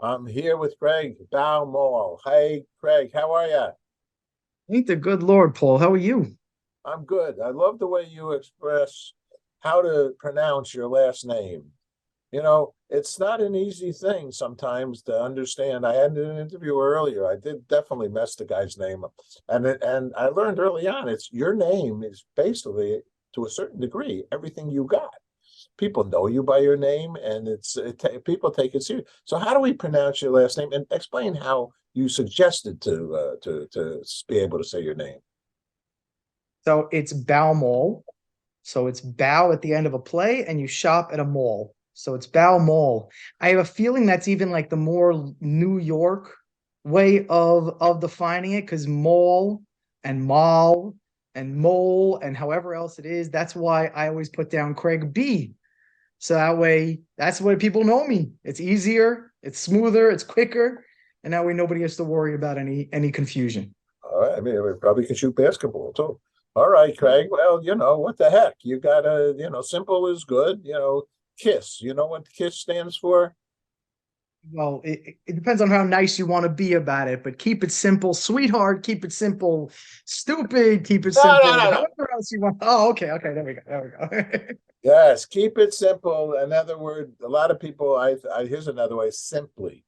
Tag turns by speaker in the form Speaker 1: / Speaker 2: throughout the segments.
Speaker 1: I'm here with Craig Baumohl. Hey, Craig, how are you?
Speaker 2: Thank the good Lord, Paul. How are you?
Speaker 1: I'm good. I love the way you express how to pronounce your last name. It's not an easy thing sometimes to understand. I had an interview earlier. I did definitely mess the guy's name up, and I learned early on it's your name is basically to a certain degree everything you got. People know you by your name, and people take it serious. So, how do we pronounce your last name? And explain how you suggested to be able to say your name.
Speaker 2: So it's Baumohl. So it's bow at the end of a play, and you shop at a mall. So it's Baumohl. I have a feeling that's even like the more New York way of defining it, because mall and mall and mole and however else it is. That's why I always put down Craig B. So that way, that's the way people know me. It's easier, it's smoother, it's quicker, and that way nobody has to worry about any confusion.
Speaker 1: All right, I mean, we probably can shoot basketball too. All right, Craig. Well, what the heck? You gotta, simple is good. KISS. You know what KISS stands for?
Speaker 2: Well, it depends on how nice you want to be about it, but keep it simple, sweetheart. Keep it simple, stupid. Keep it
Speaker 1: No, no,
Speaker 2: simple.
Speaker 1: no, no.
Speaker 2: However else you want. Oh, okay, okay. There we go. There we go.
Speaker 1: Yes, keep it simple. Another word, a lot of people, here's another way, simply.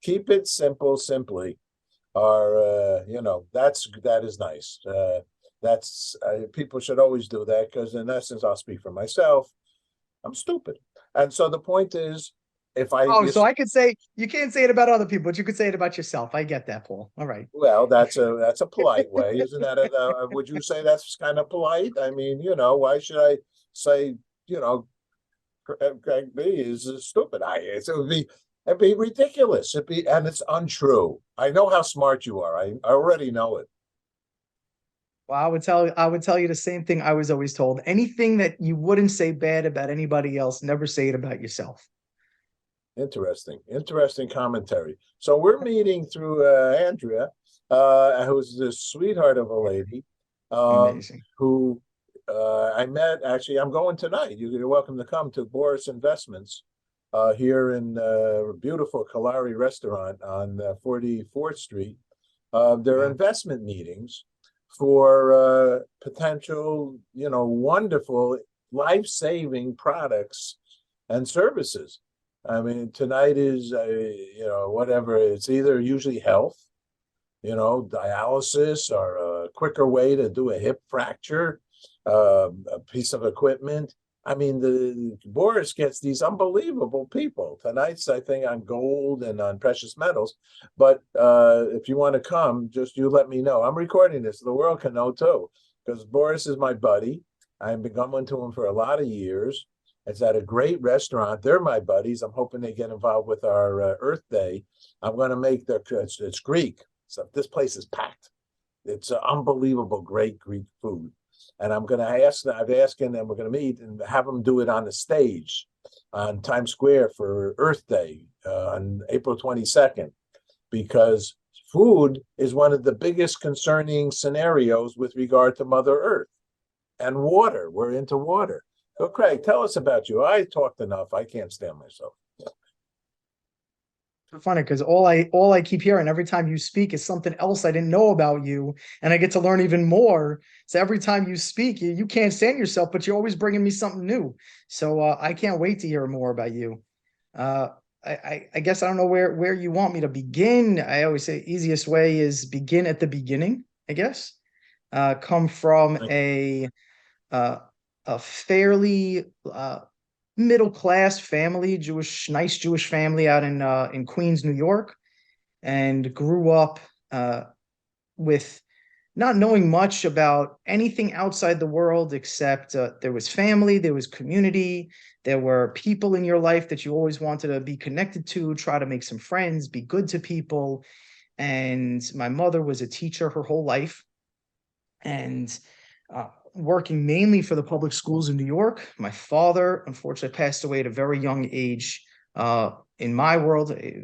Speaker 1: Keep it simple, simply. Or that is nice. That's People should always do that because, in essence, I'll speak for myself. I'm stupid, and so the point is, if I
Speaker 2: Oh, so I could say you can't say it about other people, but you could say it about yourself. I get that, Paul. All right.
Speaker 1: well, that's a polite way, isn't that? Would you say that's kind of polite? I mean, why should I say, you know, Craig B is stupid? It'd be ridiculous. And it's untrue. I know how smart you are. I already know it.
Speaker 2: Well, I would tell you the same thing I was always told. Anything that you wouldn't say bad about anybody else, never say it about yourself.
Speaker 1: Interesting commentary. So we're meeting through Andrea, who's this sweetheart of a lady,
Speaker 2: Amazing.
Speaker 1: who I met. Actually, I'm going tonight. You're welcome to come to Boris Investments here in beautiful Kalari restaurant on 44th Street. There are
Speaker 2: Yeah.
Speaker 1: investment meetings for potential, wonderful, life-saving products and services. I mean, tonight is, whatever. It's either usually health, dialysis, or a quicker way to do a hip fracture, a piece of equipment. I mean, the Boris gets these unbelievable people. Tonight's, I think, on gold and on precious metals. But if you want to come, just you let me know. I'm recording this. The world can know too, because Boris is my buddy. I've been going to him for a lot of years. It's at a great restaurant. They're my buddies. I'm hoping they get involved with our Earth Day. I'm going to make it's Greek. So this place is packed. It's unbelievable, great Greek food. And I've asked them, and we're going to meet and have them do it on the stage on Times Square for Earth Day on April 22nd, because food is one of the biggest concerning scenarios with regard to Mother Earth and water. We're into water. So, Craig, tell us about you. I talked enough. I can't stand myself.
Speaker 2: Funny because all I keep hearing every time you speak is something else I didn't know about you, and I get to learn even more. So every time you speak, you can't stand yourself, but you're always bringing me something new. So I can't wait to hear more about you. Uh, I guess I don't know where you want me to begin. I always say easiest way is begin at the beginning, I guess. Come from uh, a fairly middle class family, nice Jewish family out in Queens, New York, and grew up with not knowing much about anything outside the world except there was family, there was community, there were people in your life that you always wanted to be connected to, try to make some friends, be good to people. And my mother was a teacher her whole life, and working mainly for the public schools in New York. My father, unfortunately, passed away at a very young age. In my world, it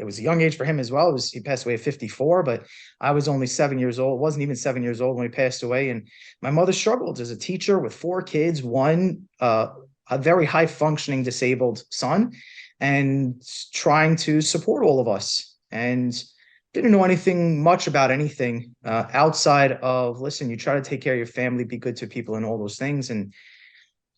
Speaker 2: was a young age for him as well. He passed away at 54, but I was only 7 years old. Wasn't even 7 years old when he passed away. And my mother struggled as a teacher with four kids, one a very high functioning disabled son, and trying to support all of us. And didn't know anything much about anything outside of, listen, you try to take care of your family, be good to people, and all those things. And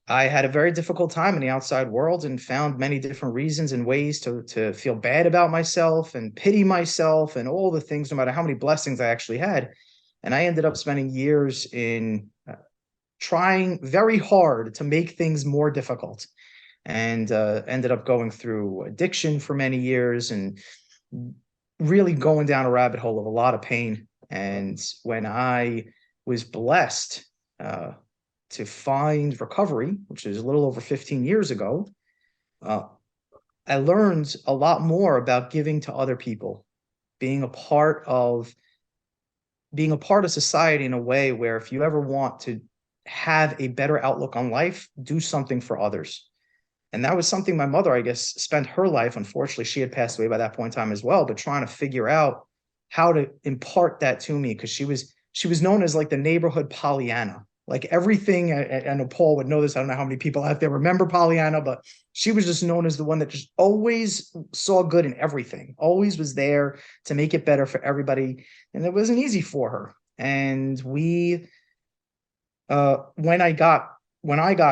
Speaker 2: I had a very difficult time in the outside world and found many different reasons and ways to feel bad about myself and pity myself and all the things, no matter how many blessings I actually had. And I ended up spending years in trying very hard to make things more difficult, and ended up going through addiction for many years and really going down a rabbit hole of a lot of pain. And when I was blessed to find recovery, which is a little over 15 years ago, uh, I learned a lot more about giving to other people, being a part of being a part of society in a way where if you ever want to have a better outlook on life, do something for others. And that was something my mother, I guess, spent her life. Unfortunately, she had passed away by that point in time as well, but trying to figure out how to impart that to me, because she was known as like the neighborhood Pollyanna. Like everything, I know Paul would know this. I don't know how many people out there remember Pollyanna, but she was just known as the one that just always saw good in everything, always was there to make it better for everybody. And it wasn't easy for her. And when I got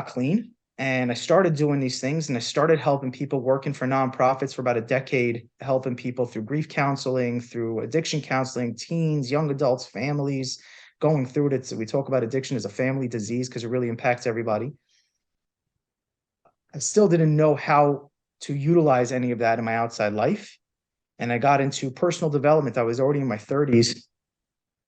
Speaker 2: clean and I started doing these things and I started helping people, working for nonprofits for about a decade, helping people through grief counseling, through addiction counseling, teens, young adults, families going through it. So we talk about addiction as a family disease because it really impacts everybody. I still didn't know how to utilize any of that in my outside life. And I got into personal development. I was already in my 30s.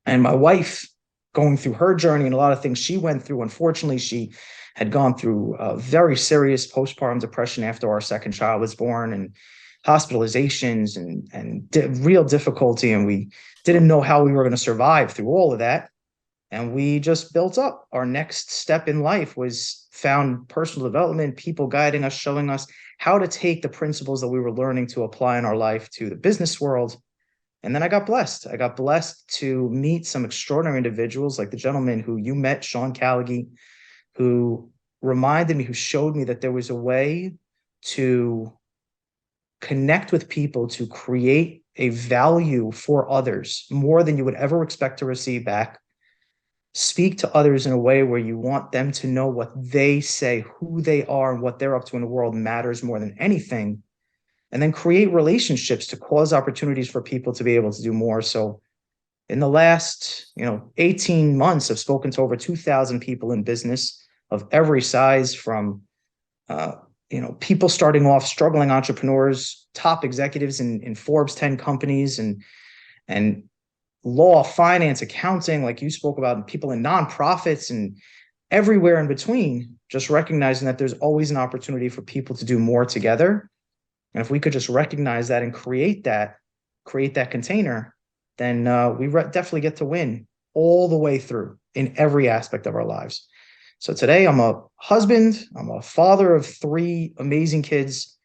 Speaker 2: And my wife, going through her journey and a lot of things she went through, unfortunately, she had gone through very serious postpartum depression after our second child was born, and hospitalizations and real difficulty. And we didn't know how we were going to survive through all of that. And we just built up. Our next step in life was found personal development, people guiding us, showing us how to take the principles that we were learning to apply in our life to the business world. And then I got blessed. I got blessed to meet some extraordinary individuals like the gentleman who you met, Sean Callaghy, who reminded me, who showed me that there was a way to connect with people, to create a value for others more than you would ever expect to receive back. Speak to others in a way where you want them to know what they say, who they are, and what they're up to in the world matters more than anything. And then create relationships to cause opportunities for people to be able to do more. So in the last, 18 months, I've spoken to over 2,000 people in business of every size, from, people starting off, struggling entrepreneurs, top executives in Forbes 10 companies, and law, finance, accounting, like you spoke about, people in nonprofits and everywhere in between, just recognizing that there's always an opportunity for people to do more together. And if we could just recognize that and create that container, then we definitely get to win all the way through in every aspect of our lives. So today I'm a husband, I'm a father of 3 amazing kids,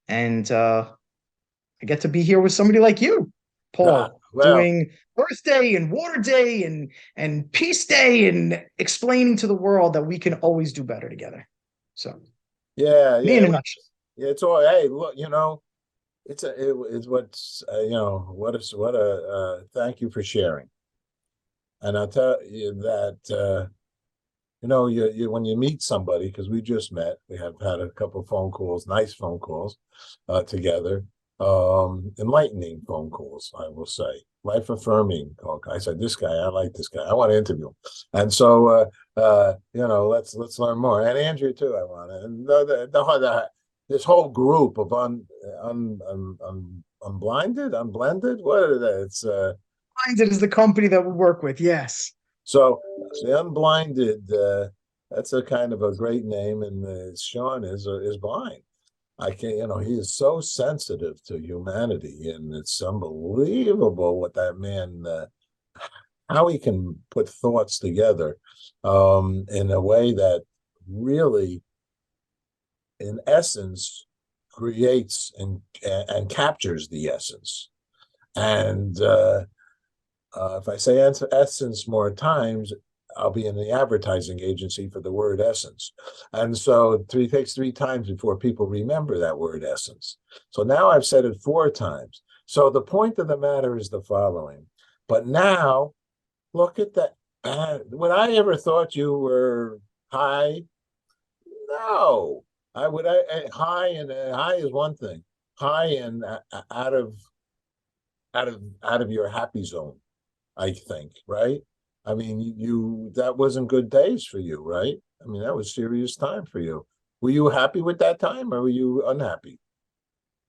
Speaker 2: and I get to be here with somebody like you, Paul,
Speaker 1: Well,
Speaker 2: doing Earth Day and Water Day and Peace Day, and explaining to the world that we can always do better together. So
Speaker 1: yeah,
Speaker 2: me in
Speaker 1: yeah,
Speaker 2: a nutshell.
Speaker 1: it's all. Hey, look, it's what's what a thank you for sharing. And I'll tell you that you when you meet somebody, because we just met, we have had a couple of phone calls, nice phone calls, together, enlightening phone calls, I will say, life affirming. I said, this guy, I like this guy, I want to interview him, and so let's learn more. And Andrea too, I want to. And this whole group of unblended, what is that? It's
Speaker 2: It is the company that we work with. Yes.
Speaker 1: So the unblinded, that's a kind of a great name, and Sean is blind. I can't, he is so sensitive to humanity, and it's unbelievable what that man, how he can put thoughts together, in a way that really, in essence, creates and captures the essence. And if I say essence more times, I'll be in the advertising agency for the word essence. And so three takes 3 times before people remember that word essence. So now I've said it 4 times. So the point of the matter is the following. But now look at that. Would I ever thought you were high? No. High, and high is one thing. High and out of your happy zone, I think, right? I mean, you that wasn't good days for you, right? I mean, that was serious time for you. Were you happy with that time, or were you unhappy?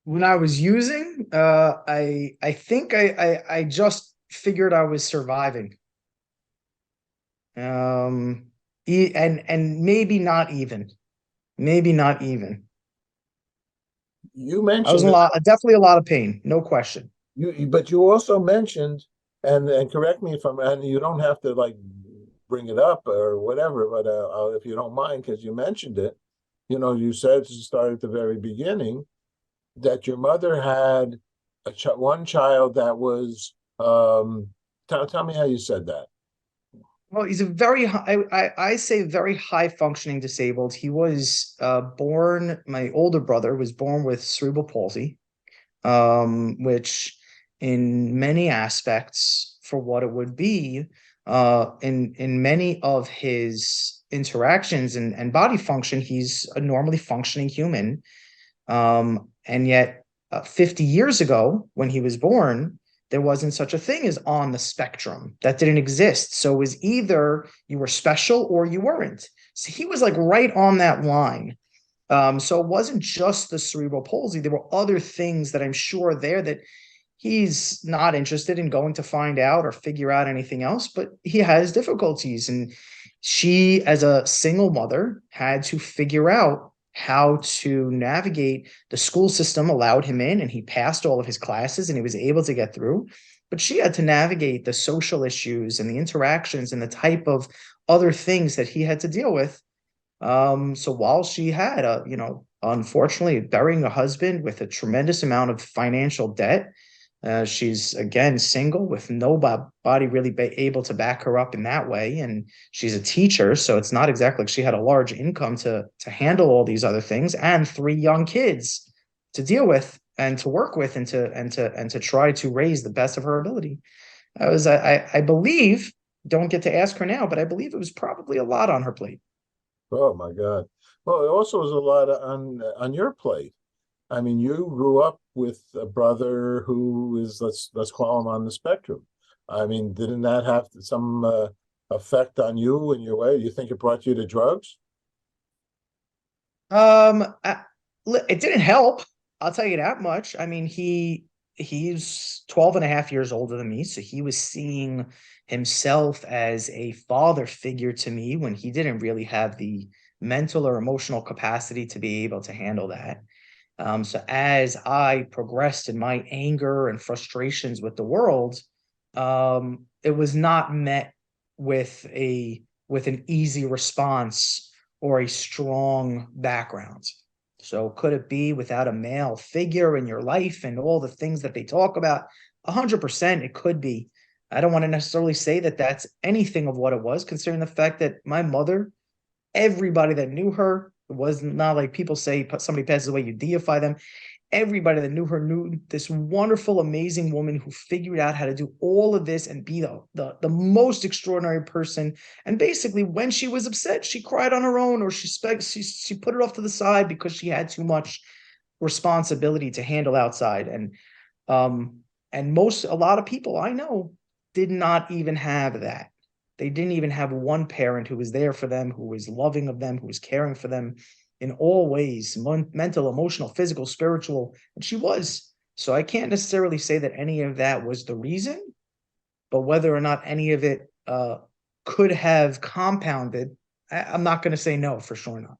Speaker 2: When I was using, I think I just figured I was surviving. Um, and maybe not even.
Speaker 1: You
Speaker 2: I was
Speaker 1: mentioned
Speaker 2: in a
Speaker 1: that
Speaker 2: lot, definitely a lot of pain, no question.
Speaker 1: but you also mentioned, and correct me if I'm, and you don't have to like bring it up or whatever, but if you don't mind, because you mentioned it, you said to start at the very beginning that your mother had one child that was tell me how you said that.
Speaker 2: Well, he's a very high, I say very high functioning disabled. He was born, my older brother was born with cerebral palsy, which in many aspects for what it would be, in many of his interactions and body function, he's a normally functioning human. And yet, 50 years ago, when he was born, there wasn't such a thing as on the spectrum. That didn't exist. So it was either you were special or you weren't. So he was like right on that line. So it wasn't just the cerebral palsy. There were other things that I'm sure there that he's not interested in going to find out or figure out anything else, but he has difficulties. And she, as a single mother, had to figure out how to navigate. The school system allowed him in and he passed all of his classes and he was able to get through. But she had to navigate the social issues and the interactions and the type of other things that he had to deal with. So while she had unfortunately burying a husband with a tremendous amount of financial debt, she's again single with nobody really able to back her up in that way, and she's a teacher, so it's not exactly like she had a large income to handle all these other things, and 3 young kids to deal with and to work with and to try to raise the best of her ability. I believe, don't get to ask her now, but I believe it was probably a lot on her plate.
Speaker 1: Oh my God. Well, it also was a lot on your plate. I mean, you grew up with a brother who is, let's call him on the spectrum. I mean, didn't that have some effect on you in your way? You think it brought you to drugs?
Speaker 2: Um, I, it didn't help. I'll tell you that much. I mean, he's 12 and a half years older than me, so he was seeing himself as a father figure to me when he didn't really have the mental or emotional capacity to be able to handle that. So as I progressed in my anger and frustrations with the world, it was not met with a with an easy response or a strong background. So could it be without a male figure in your life and all the things that they talk about? 100% it could be. I don't want to necessarily say that that's anything of what it was, considering the fact that my mother, everybody that knew her, it was not like people say somebody passes away, you deify them. Everybody that knew her knew this wonderful, amazing woman who figured out how to do all of this and be the most extraordinary person. And basically, when she was upset, she cried on her own, or she put it off to the side because she had too much responsibility to handle outside. Um, and a lot of people I know did not even have that. They didn't even have one parent who was there for them, who was loving of them, who was caring for them in all ways, mental, emotional, physical, spiritual. And she was. So I can't necessarily say that any of that was the reason, but whether or not any of it could have compounded, I'm not going to say no, for sure not.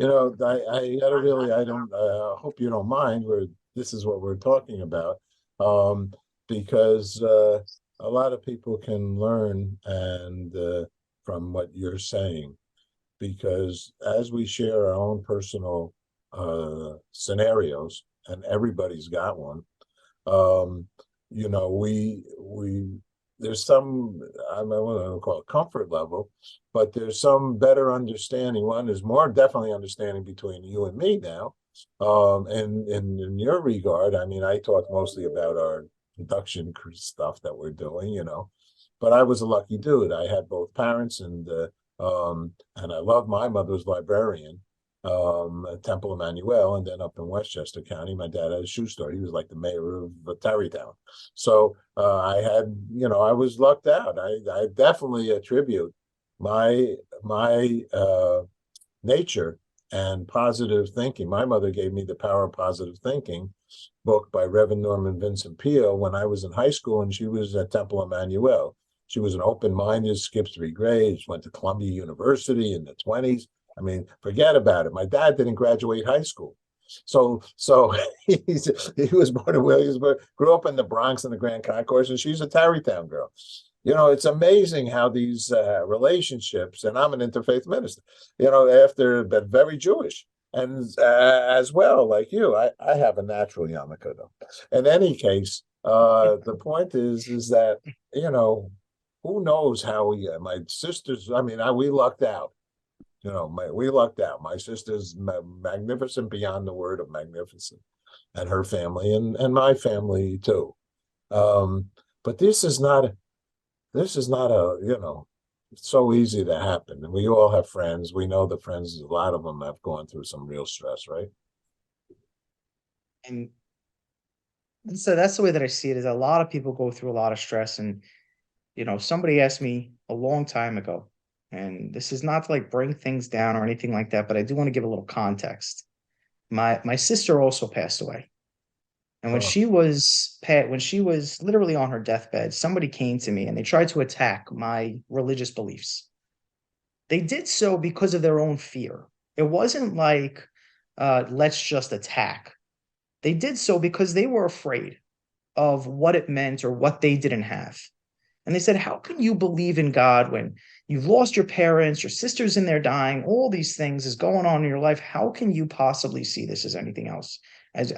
Speaker 1: I gotta really, I don't, hope you don't mind where this is what we're talking about. Um, because a lot of people can learn and from what you're saying, because as we share our own personal scenarios, and everybody's got one, um, we there's some, I don't want to call it comfort level, but there's some better understanding. One, there's more definitely understanding between you and me now. And in your regard, I mean, I talk mostly about our production stuff that we're doing, but I was a lucky dude. I had both parents, and I loved my mother was librarian, at Temple Emmanuel, and then up in Westchester County, my dad had a shoe store. He was like the mayor of Tarrytown. So I had, I was lucked out. I definitely attribute my nature and positive thinking. My mother gave me the Power of Positive Thinking book by Reverend Norman Vincent Peale when I was in high school, and she was at Temple Emmanuel. She was an open-minded, skipped 3 grades, went to Columbia University in the 20s. I mean, forget about it. My dad didn't graduate high school. So he was born in Williamsburg, grew up in the Bronx and the Grand Concourse, and she's a Tarrytown girl. It's amazing how these relationships, and I'm an interfaith minister, after, but very Jewish. And as well, like you, I have a natural yarmulke though. In any case, the point is that, who knows how my sisters, I mean, we lucked out. We lucked out. My sister's magnificent beyond the word of magnificent, and her family, and my family too. But this is not a, it's so easy to happen. And we all have friends. We know the friends, a lot of them have gone through some real stress, right?
Speaker 2: And so that's the way that I see it, is a lot of people go through a lot of stress. And, somebody asked me a long time ago, and this is not to like bring things down or anything like that, but I do want to give a little context. My sister also passed away. And
Speaker 1: Oh,
Speaker 2: when she was literally on her deathbed, somebody came to me and they tried to attack my religious beliefs. They did so because of their own fear. It wasn't like, let's just attack. They did so because they were afraid of what it meant or what they didn't have. And they said, how can you believe in God when you've lost your parents, your sister's in there dying, all these things is going on in your life? How can you possibly see this as anything else, as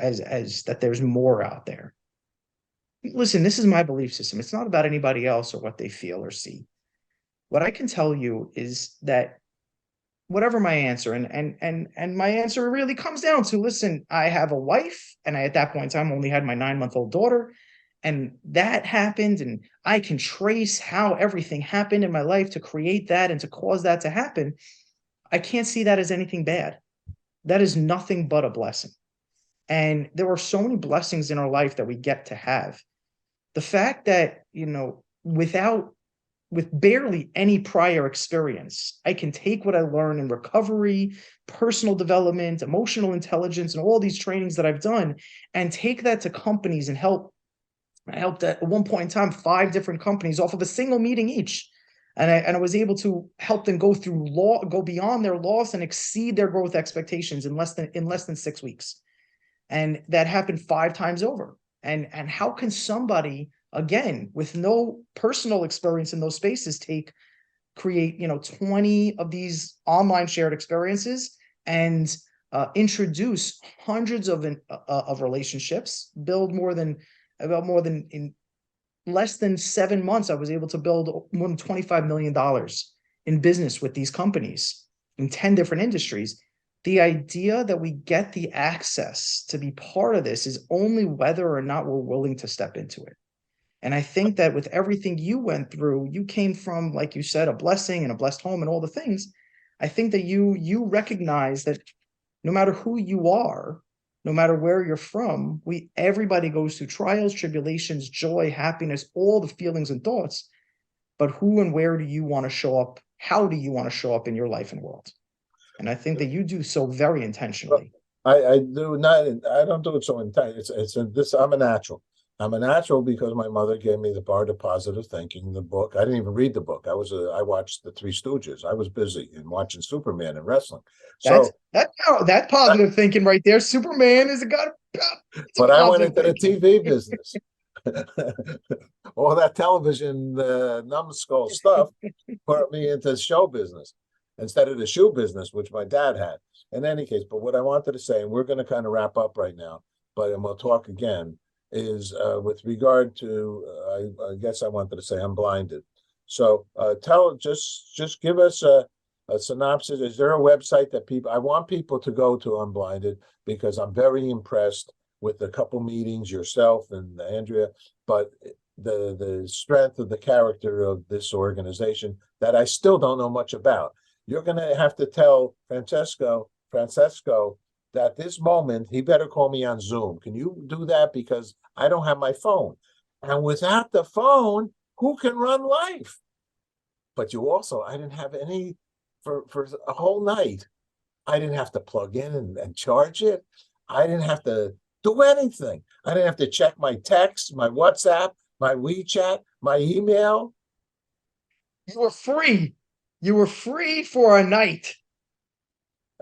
Speaker 2: that there's more out there? Listen, this is my belief system. It's not about anybody else or what they feel or see. What I can tell you is that whatever my answer, and my answer really comes down to, listen, I have a wife, and I at that point in time only had my 9-month-old daughter, and that happened, and I can trace how everything happened in my life to create that and to cause that to happen. I can't see that as anything bad. That is nothing but a blessing. And there are so many blessings in our life that we get to have. The fact that, with barely any prior experience, I can take what I learn in recovery, personal development, emotional intelligence, and all these trainings that I've done, and take that to companies and help. I helped at one point in time 5 different companies off of a single meeting each. And I was able to help them go beyond their loss and exceed their growth expectations in less than 6 weeks. And that happened 5 times over. And how can somebody, again, with no personal experience in those spaces, create 20 of these online shared experiences and introduce hundreds of relationships, build more than in less than 7 months, I was able to build more than $25 million in business with these companies in 10 different industries. The idea that we get the access to be part of this is only whether or not we're willing to step into it. And I think that with everything you went through, you came from, like you said, a blessing and a blessed home and all the things. I think that you recognize that no matter who you are, no matter where you're from, everybody goes through trials, tribulations, joy, happiness, all the feelings and thoughts. But who and where do you want to show up? How do you want to show up in your life and world? And I think that you do so very intentionally.
Speaker 1: I do not. I don't do it so intense. I'm a natural. I'm a natural because my mother gave me the bar to positive thinking. The book. I didn't even read the book. I watched the Three Stooges. I was busy and watching Superman and wrestling.
Speaker 2: That's
Speaker 1: So,
Speaker 2: that positive thinking right there. Superman is a god. It's a
Speaker 1: but I went
Speaker 2: positive
Speaker 1: into the
Speaker 2: thinking.
Speaker 1: TV business. All that television, numbskull stuff put me into show business instead of the shoe business, which my dad had. In any case, but what I wanted to say, and we're going to kind of wrap up right now, and we'll talk again, is with regard to, I guess I wanted to say unblinded. So just give us a synopsis. Is there a website that people, I want people to go to Unblinded because I'm very impressed with a couple meetings, yourself and Andrea, but the strength of the character of this organization that I still don't know much about. You're going to have to tell Francesco that this moment he better call me on Zoom. Can you do that? Because I don't have my phone. And without the phone, who can run life? But you also, I didn't have any for a whole night. I didn't have to plug in and charge it. I didn't have to do anything. I didn't have to check my text, my WhatsApp, my WeChat, my email.
Speaker 2: You were free. You were free for a night.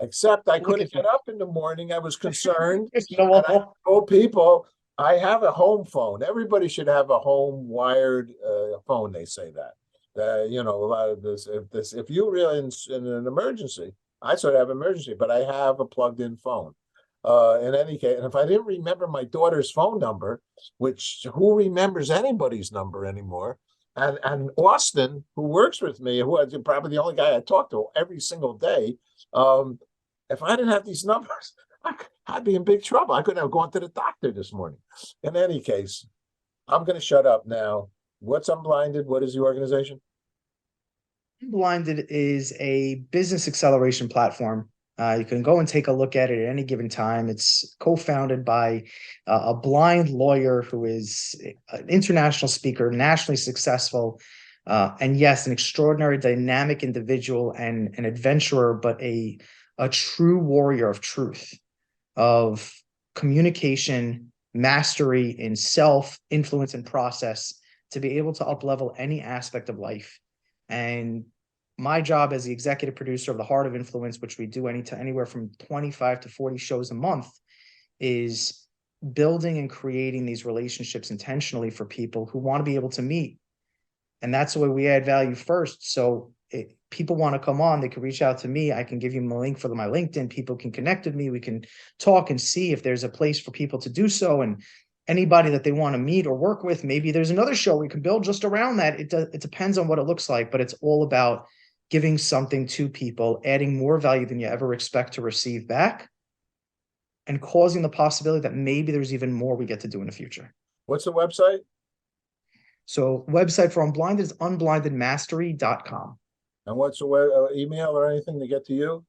Speaker 1: Except I
Speaker 2: Look
Speaker 1: couldn't
Speaker 2: at you.
Speaker 1: get up in the morning. I was concerned. And I
Speaker 2: No.
Speaker 1: told people I have a home phone. Everybody should have a home wired phone. They say that. You know, a lot of if you really in an emergency, I sort of have emergency, but I have a plugged-in phone. In any case, and if I didn't remember my daughter's phone number, which who remembers anybody's number anymore? And Austin, who works with me, who is probably the only guy I talk to every single day, um, if I didn't have these numbers, I'd be in big trouble. I couldn't have gone to the doctor this morning. In any case, I'm going to shut up now. What's Unblinded? What is the organization?
Speaker 2: Blinded is a business acceleration platform. You can go and take a look at it at any given time. It's co-founded by a blind lawyer who is an international speaker, nationally successful, and yes, an extraordinary, dynamic individual and an adventurer, but a true warrior of truth, of communication, mastery in self, influence, and process to be able to up-level any aspect of life. And my job as the executive producer of the Heart of Influence, which we do anywhere from 25 to 40 shows a month, is building and creating these relationships intentionally for people who want to be able to meet. And that's the way we add value first. So people want to come on, they can reach out to me. I can give you my link for my LinkedIn. People can connect with me. We can talk and see if there's a place for people to do so. And anybody that they want to meet or work with, maybe there's another show we can build just around that. It depends on what it looks like, but it's all about giving something to people, adding more value than you ever expect to receive back, and causing the possibility that maybe there's even more we get to do in the future.
Speaker 1: What's the website?
Speaker 2: So website for Unblinded is unblindedmastery.com.
Speaker 1: And what's the email or anything to get to you?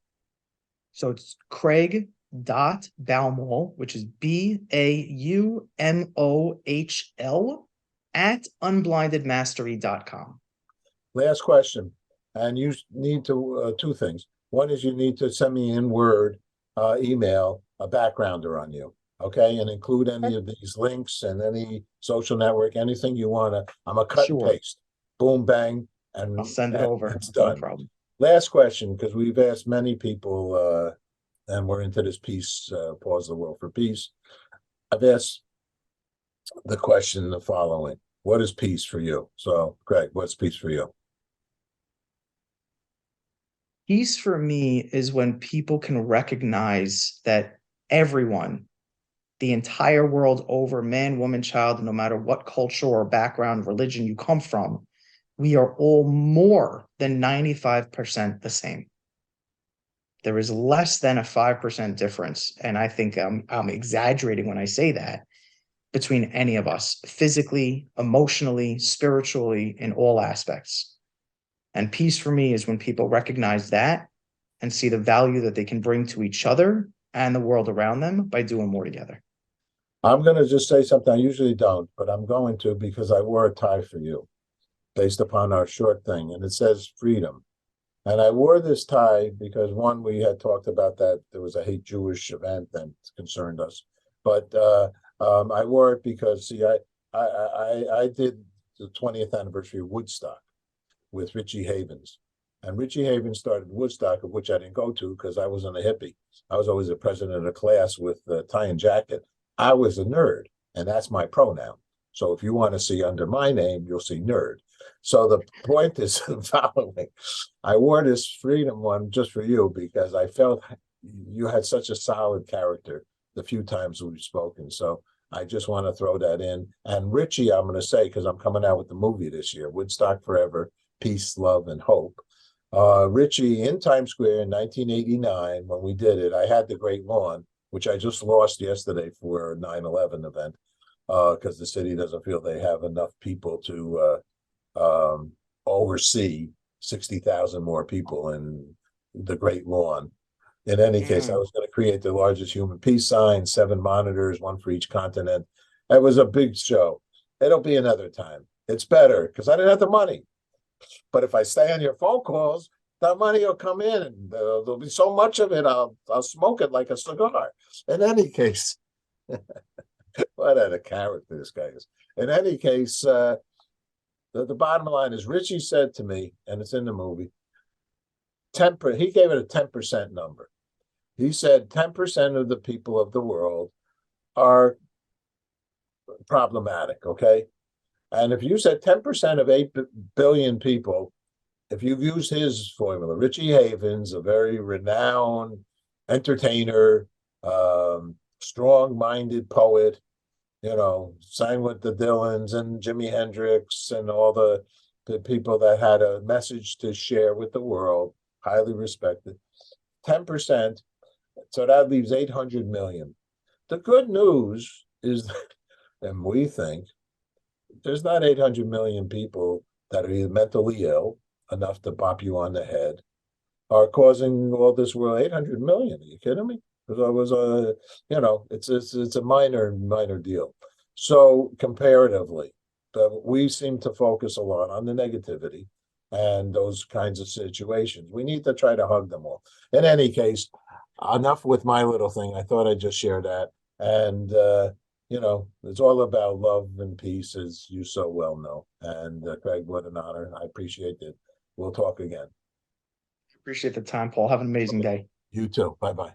Speaker 2: So it's Craig.Baumohl, which is Baumohl at unblindedmastery.com.
Speaker 1: Last question. And you need to two things. One is you need to send me in Word email a backgrounder on you, okay, and include any of these links and any social network, anything you want to. I'm a cut and paste, boom, bang, and
Speaker 2: I'll send it over.
Speaker 1: it's done.
Speaker 2: No problem.
Speaker 1: Last question, because we've asked many people, and we're into this peace, pause the world for peace. I've asked the question the following: what is peace for you? So, Greg, what's peace for you?
Speaker 2: Peace for me is when people can recognize that everyone, the entire world over, man, woman, child, no matter what culture or background, religion you come from, we are all more than 95% the same. There is less than a 5% difference. And I think I'm exaggerating when I say that, between any of us, physically, emotionally, spiritually, in all aspects. And peace for me is when people recognize that and see the value that they can bring to each other and the world around them by doing more together.
Speaker 1: I'm going to just say something I usually don't, but I'm going to because I wore a tie for you based upon our short thing, and it says freedom. And I wore this tie because one, we had talked about that there was a hate Jewish event that concerned us, but I wore it because see, I did the 20th anniversary of Woodstock with Richie Havens. And Richie Havens started Woodstock, of which I didn't go to because I wasn't a hippie. I was always the president of the class with the tie and jacket. I was a nerd, and that's my pronoun. So if you want to see under my name, you'll see nerd. So the point is the following. I wore this freedom one just for you because I felt you had such a solid character the few times we've spoken. So I just want to throw that in. And Richie, I'm going to say, because I'm coming out with the movie this year, Woodstock Forever, Peace, Love, and Hope. Richie, in Times Square in 1989, when we did it, I had the Great Lawn, which I just lost yesterday for a 9/11 event, because the city doesn't feel they have enough people to oversee 60,000 more people in the Great Lawn. In any case, I
Speaker 2: Mm.
Speaker 1: was going to create the largest human peace sign, 7 monitors, one for each continent. It was a big show. It'll be another time. It's better because I didn't have the money. But if I stay on your phone calls, that money will come in, and there'll be so much of it. I'll smoke it like a cigar. In any case, what a character this guy is. In any case, the bottom line is Richie said to me, and it's in the movie, 10. He gave it a 10% number. He said 10% of the people of the world are problematic. Okay. And if you said 10% of 8 billion people, if you use his formula, Richie Havens, a very renowned entertainer, strong-minded poet, sang with the Dylans and Jimi Hendrix and all the people that had a message to share with the world, highly respected. 10%, so that leaves 800 million. The good news is, and we think, there's not 800 million people that are either mentally ill enough to pop you on the head, are causing all this world. 800 million. Are you kidding me? Because I was it's a minor deal. So comparatively, we seem to focus a lot on the negativity and those kinds of situations. We need to try to hug them all. In any case, enough with my little thing. I thought I'd just share that. And it's all about love and peace, as you so well know. And Craig, what an honor. I appreciate it. We'll talk again.
Speaker 2: Appreciate the time, Paul. Have an amazing day.
Speaker 1: You too. Bye bye.